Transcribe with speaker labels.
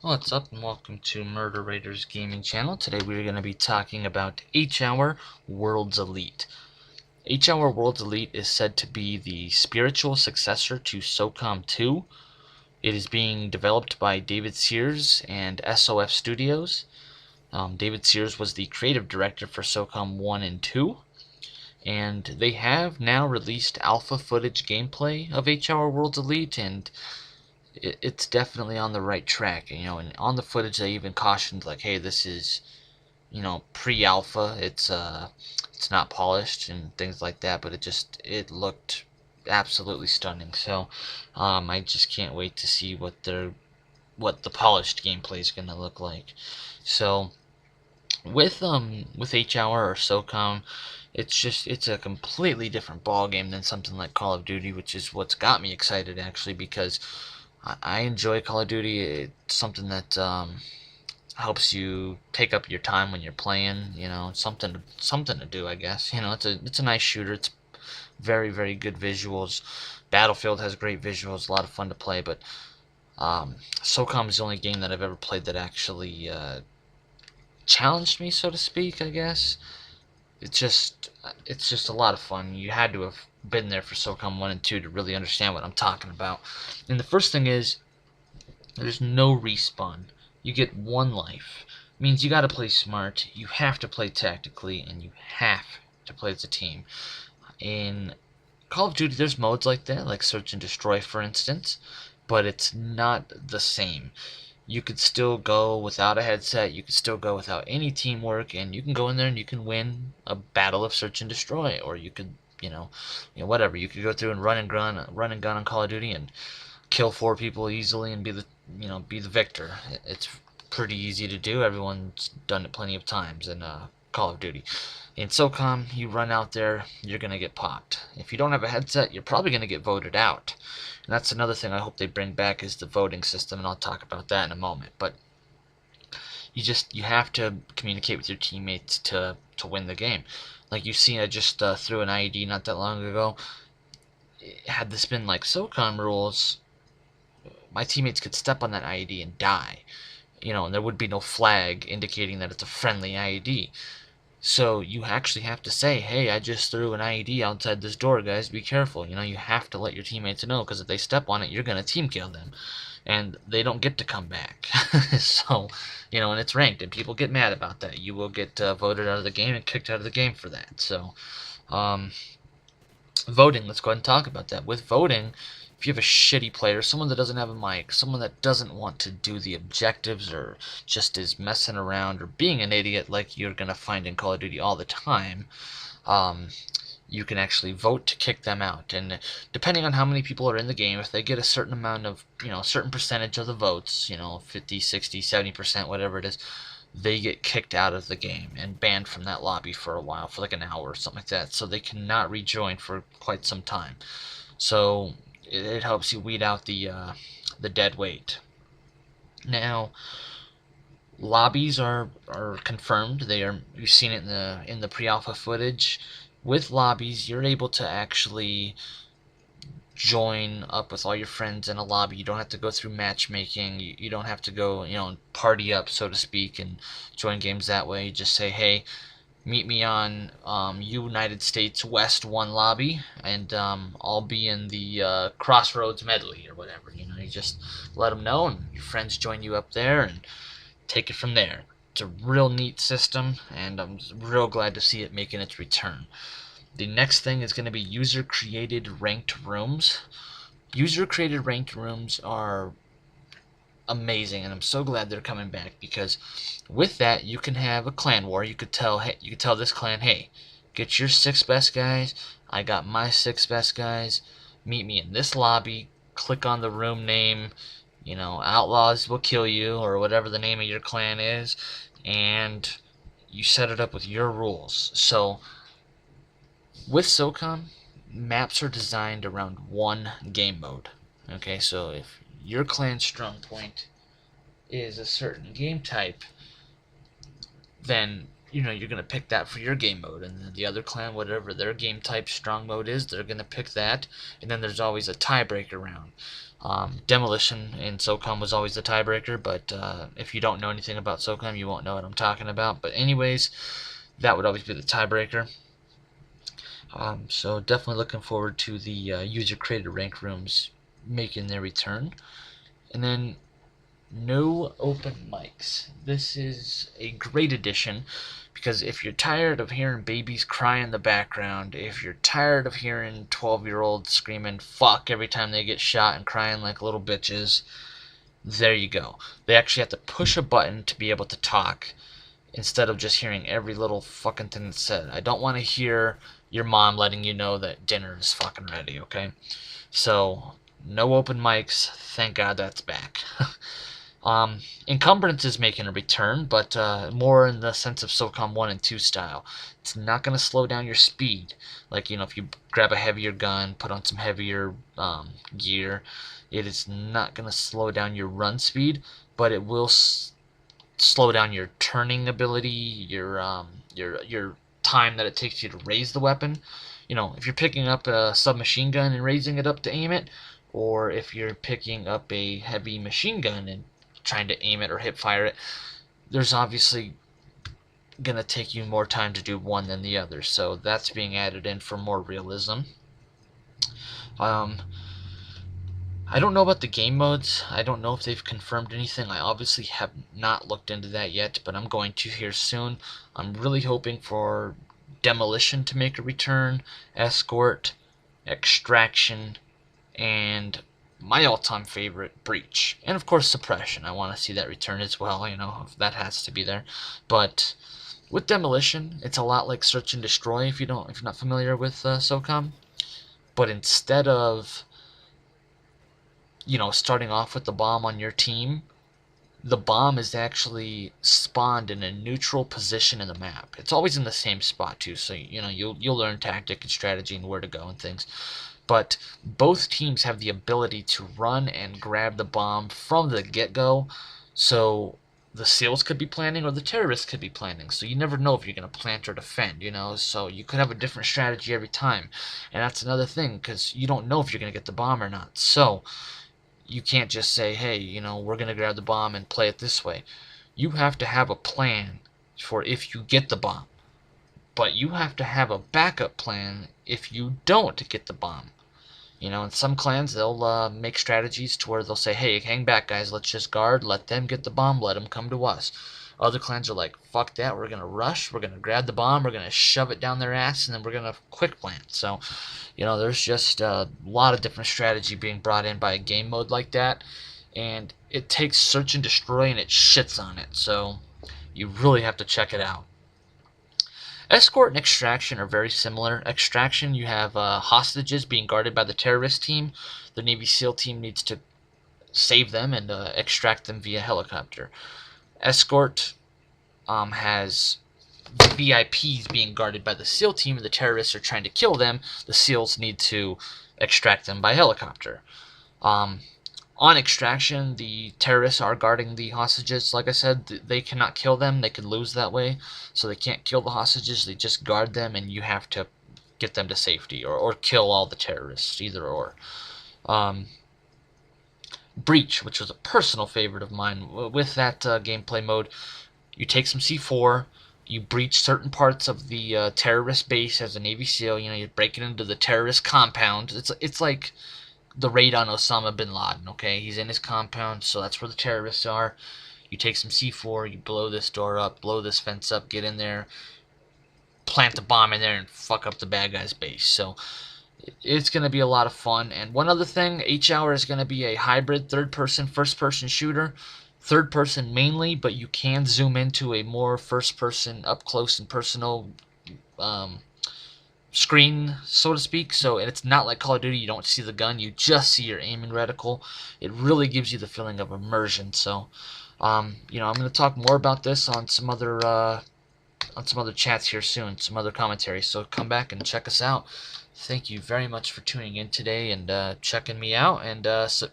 Speaker 1: What's up and welcome to Murder Raiders Gaming Channel. Today we're going to be talking about H-Hour Worlds Elite. H-Hour Worlds Elite is said to be the spiritual successor to SOCOM 2. It is being developed by David Sears and SOF Studios. David Sears was the creative director for SOCOM 1 and 2. And they have now released alpha footage gameplay of H-Hour Worlds Elite, and it's definitely on the right track. And on the footage they even cautioned, like, hey, this is, pre-alpha. It's not polished and things like that, but it looked absolutely stunning. So I just can't wait to see what the polished gameplay is going to look like. So with H-Hour or SOCOM, it's a completely different ball game than something like Call of Duty, which is what's got me excited, actually, because I enjoy Call of Duty. It's something that helps you take up your time when you're playing. Something to do, I guess. It's a nice shooter. It's very, very good visuals. Battlefield has great visuals, a lot of fun to play. But SOCOM is the only game that I've ever played that actually challenged me, so to speak, I guess. It's just a lot of fun. You had to have been there for SOCOM 1 and 2 to really understand what I'm talking about. And the first thing is, there's no respawn. You get one life. It means you gotta play smart, you have to play tactically, and you have to play as a team. In Call of Duty, there's modes like that, like Search and Destroy, for instance, but it's not the same. You could still go without a headset, you could still go without any teamwork, and you can go in there and you can win a battle of Search and Destroy, or you could, whatever. You could go through and run and gun on Call of Duty and kill 4 people easily and be the victor. It's pretty easy to do. Everyone's done it plenty of times in Call of Duty. In SOCOM, you run out there, you're gonna get popped. If you don't have a headset, you're probably gonna get voted out. And that's another thing I hope they bring back, is the voting system, and I'll talk about that in a moment. But you have to communicate with your teammates to win the game. Like you see, I just threw an IED not that long ago. Had this been like SOCOM rules, my teammates could step on that IED and die. And there would be no flag indicating that it's a friendly IED. So you actually have to say, hey, I just threw an IED outside this door, guys, be careful. You have to let your teammates know, because if they step on it, you're going to team kill them. And they don't get to come back. So, and it's ranked, and people get mad about that. You will get voted out of the game and kicked out of the game for that. So, voting, let's go ahead and talk about that. With voting, if you have a shitty player, someone that doesn't have a mic, someone that doesn't want to do the objectives, or just is messing around or being an idiot like you're going to find in Call of Duty all the time, you can actually vote to kick them out. And depending on how many people are in the game, if they get a certain amount of, a certain percentage of the votes, 50, 60, 70%, whatever it is, they get kicked out of the game and banned from that lobby for a while, for like an hour or something like that. So they cannot rejoin for quite some time. So it helps you weed out the dead weight. Now, lobbies are confirmed. You've seen it in the pre-alpha footage. With lobbies, you're able to actually join up with all your friends in a lobby. You don't have to go through matchmaking. You don't have to go, party up, so to speak, and join games that way. You just say, hey, meet me on United States West 1 lobby, and I'll be in the Crossroads medley or whatever. You just let them know, and your friends join you up there, and take it from there. It's a real neat system, and I'm real glad to see it making its return. The next thing is going to be user-created ranked rooms. User-created ranked rooms are amazing, and I'm so glad they're coming back, because with that you can have a clan war. You could tell this clan, hey, get your 6 best guys, I got my 6 best guys, meet me in this lobby, click on the room name, outlaws will kill you, or whatever the name of your clan is, and you set it up with your rules. So with SOCOM, maps are designed around one game mode. Okay, so if your clan's strong point is a certain game type, then you're gonna pick that for your game mode, and then the other clan, whatever their game type strong mode is, they're gonna pick that, and then there's always a tiebreaker round. Demolition in SOCOM was always the tiebreaker, but if you don't know anything about SOCOM, you won't know what I'm talking about. But anyways, that would always be the tiebreaker. So definitely looking forward to the user-created rank rooms making their return. And then no open mics. This is a great addition because if you're tired of hearing babies cry in the background, if you're tired of hearing 12-year-olds screaming fuck every time they get shot and crying like little bitches, there you go. They actually have to push a button to be able to talk instead of just hearing every little fucking thing that's said. I don't want to hear your mom letting you know that dinner is fucking ready, okay? So, no open mics. Thank God that's back. Encumbrance is making a return, but more in the sense of SOCOM 1 and 2 style. It's not going to slow down your speed. Like, if you grab a heavier gun, put on some heavier gear, it is not going to slow down your run speed, but it will slow down your turning ability, your time that it takes you to raise the weapon. If you're picking up a submachine gun and raising it up to aim it, or if you're picking up a heavy machine gun and trying to aim it or hip fire it, there's obviously going to take you more time to do one than the other. So that's being added in for more realism. I don't know about the game modes. I don't know if they've confirmed anything. I obviously have not looked into that yet, but I'm going to here soon. I'm really hoping for Demolition to make a return, Escort, Extraction, and my all-time favorite, Breach. And of course Suppression. I want to see that return as well, if that has to be there. But with Demolition, it's a lot like Search and Destroy if you're not familiar with SOCOM. But instead of starting off with the bomb on your team, the bomb is actually spawned in a neutral position in the map. It's always in the same spot too, so you'll learn tactic and strategy and where to go and things. But both teams have the ability to run and grab the bomb from the get-go, so the SEALs could be planning or the terrorists could be planning, so you never know if you're going to plant or defend, so you could have a different strategy every time. And that's another thing, because you don't know if you're going to get the bomb or not. So you can't just say, hey, we're going to grab the bomb and play it this way. You have to have a plan for if you get the bomb. But you have to have a backup plan if you don't get the bomb. In some clans, they'll make strategies to where they'll say, hey, hang back, guys, let's just guard, let them get the bomb, let them come to us. Other clans are like, fuck that, we're going to rush, we're going to grab the bomb, we're going to shove it down their ass, and then we're going to quick plant. So, there's just a lot of different strategy being brought in by a game mode like that, and it takes Search and Destroy and it shits on it, so you really have to check it out. Escort and Extraction are very similar. Extraction, you have hostages being guarded by the terrorist team. The Navy SEAL team needs to save them and extract them via helicopter. Escort has VIPs being guarded by the SEAL team, and the terrorists are trying to kill them. The SEALs need to extract them by helicopter. On Extraction, the terrorists are guarding the hostages. Like I said, they cannot kill them. They could lose that way. So they can't kill the hostages. They just guard them, and you have to get them to safety or kill all the terrorists, either or. Breach, which was a personal favorite of mine. With that gameplay mode, you take some C4, you breach certain parts of the terrorist base as a Navy SEAL. You break it into the terrorist compound. It's like the raid on Osama bin Laden, okay? He's in his compound, so that's where the terrorists are. You take some C4, you blow this door up, blow this fence up, get in there, plant the bomb in there, and fuck up the bad guy's base. So it's going to be a lot of fun. And one other thing, H-Hour is going to be a hybrid third-person, first-person shooter. Third-person mainly, but you can zoom into a more first-person, up-close and personal screen, so to speak. So, and it's not like Call of Duty, you don't see the gun, you just see your aiming reticle. It really gives you the feeling of immersion. So, I'm going to talk more about this on some other chats here soon, some other commentary. So come back and check us out. Thank you very much for tuning in today and checking me out. And hit